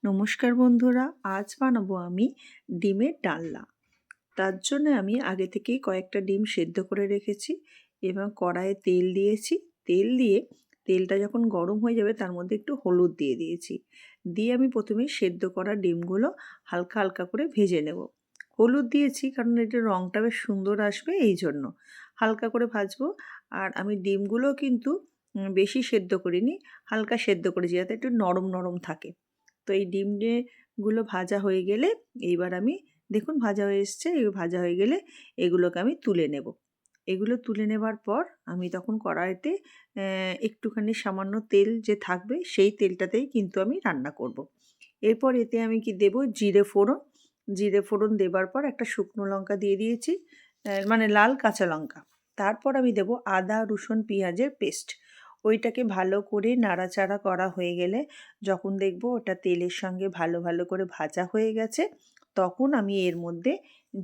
নমস্কার বন্ধুরা, আজ বানাবো আমি ডিমের ডালনা। তার জন্য আমি আগে থেকেই কয়েকটা ডিম সেদ্ধ করে রেখেছি এবং কড়াইয়ে তেল দিয়েছি। তেলটা যখন গরম হয়ে যাবে তার মধ্যে একটু হলুদ দিয়ে দিয়েছি। দিয়ে আমি প্রথমে সেদ্ধ করা ডিমগুলো হালকা হালকা করে ভেজে নেব। হলুদ দিয়েছি কারণ এটার রঙটা বেশ সুন্দর আসবে, এই জন্য হালকা করে ভাজবো। আর আমি ডিমগুলো কিন্তু বেশি সেদ্ধ করিনি, হালকা সেদ্ধ করেছি যাতে একটু নরম নরম থাকে। তো এই ডিমগুলো ভাজা হয়ে গেলে এইবার আমি দেখুন ভাজা হয়ে এসছে। ভাজা হয়ে গেলে এগুলোকে আমি তুলে নেব। এগুলো তুলে নেবার পর আমি তখন কড়াইতে একটুখানি সামান্য তেল যে থাকবে সেই তেলটাতেই কিন্তু আমি রান্না করব। এরপর এতে আমি কি দেব, জিরে ফোড়ন। জিরে ফোড়ন দেবার পর একটা শুকনো লঙ্কা দিয়ে দিয়েছি, মানে লাল কাঁচা লঙ্কা। তারপর আমি দেব আদা রসুন পেঁয়াজের পেস্ট। ওইটাকে ভালো করে নাড়াচাড়া করা হয়ে গেলে যখন দেখব ওটা তেলের সঙ্গে ভালো ভালো করে ভাজা হয়ে গেছে, তখন আমি এর মধ্যে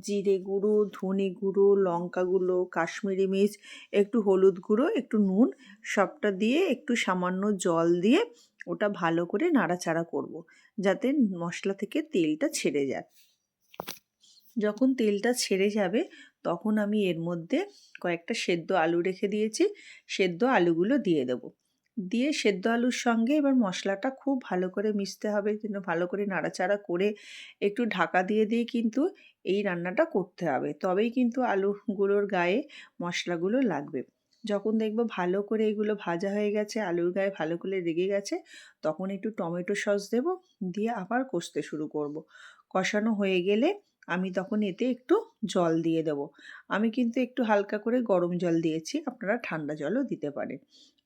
জিরে গুঁড়ো, ধনে গুঁড়ো, লঙ্কা গুঁড়ো, কাশ্মীরি মির্চ, একটু হলুদ গুঁড়ো, একটু নুন সবটা দিয়ে একটু সামান্য জল দিয়ে ওটা ভালো করে নাড়াচাড়া করব, যাতে মশলা থেকে তেলটা ছেড়ে যায়। যখন তেলটা ছেড়ে যাবে তখন আমি এর মধ্যে কয়েকটা সেদ্ধ আলু রেখে দিয়েছি, সেদ্ধ আলুগুলো দিয়ে দেবো। দিয়ে সেদ্ধ আলুর সঙ্গে এবার মশলাটা খুব ভালো করে মিশতে হবে, কিন্তু ভালো করে নাড়াচাড়া করে একটু ঢাকা দিয়ে দিয়ে কিন্তু এই রান্নাটা করতে হবে, তবেই কিন্তু আলুগুলোর গায়ে মশলাগুলো লাগবে। যখন দেখবো ভালো করে এগুলো ভাজা হয়ে গেছে, আলুর গায়ে ভালো করে লেগে গেছে, তখন একটু টমেটো সস দেবো, দিয়ে আবার কষতে শুরু করব। কষানো হয়ে গেলে আমি তখন এতে একটু জল দিয়ে দেব। আমি কিন্তু একটু হালকা করে গরম জল দিয়েছি, আপনারা ঠান্ডা জলও দিতে পারেন।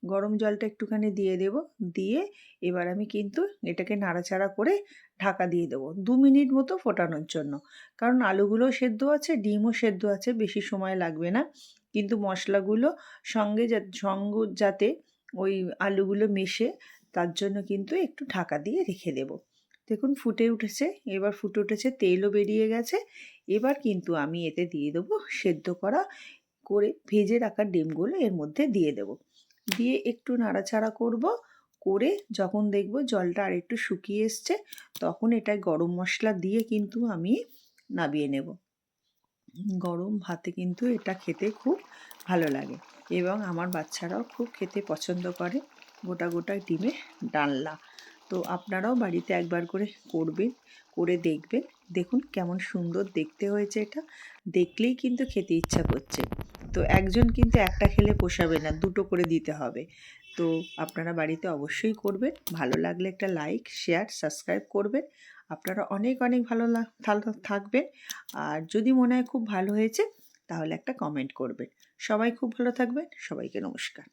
গরম জলটা একটুখানি দিয়ে দেব। দিয়ে এবার আমি কিন্তু এটাকে নাড়াচাড়া করে ঢাকা দিয়ে দেবো 2 মিনিট মতো ফোটানোর জন্য। কারণ আলুগুলোও সেদ্ধ আছে, ডিমও সেদ্ধ আছে, বেশি সময় লাগবে না। কিন্তু মশলাগুলো যাতে ওই আলুগুলো মেশে, তার জন্য কিন্তু একটু ঢাকা দিয়ে রেখে দেব। দেখুন ফুটে উঠেছে, এবার ফুটে উঠেছে, তেলও বেরিয়ে গেছে। এবার কিন্তু আমি এতে দিয়ে দেবো সেদ্ধ করা করে ভেজে রাখা ডিমগুলো এর মধ্যে দিয়ে দেব। দিয়ে একটু নাড়াচাড়া করব, করে যখন দেখব জলটা আর একটু শুকিয়ে এসছে, তখন এটায় গরম মশলা দিয়ে কিন্তু আমি নামিয়ে নেব। গরম ভাতে কিন্তু এটা খেতে খুব ভালো লাগে এবং আমার বাচ্চারাও খুব খেতে পছন্দ করে গোটা গোটা ডিমের ডালনা। তো আপনারাও বাড়িতে একবার করে করবেন, করে দেখবেন। দেখুন কেমন সুন্দর দেখতে হয়েছে, এটা দেখলেই কিন্তু খেতে ইচ্ছা করছে। তো একজন কিন্তু একটা খেলে পোষাবে না, দুটো করে দিতে হবে। তো আপনারা বাড়িতে অবশ্যই করবেন। ভালো লাগলে একটা লাইক, শেয়ার, সাবস্ক্রাইব করবেন। আপনারা অনেক অনেক ভালো থাকবেন। আর যদি মনে হয় খুব ভালো হয়েছে, তাহলে একটা কমেন্ট করবেন। সবাই খুব ভালো থাকবেন। সবাইকে নমস্কার।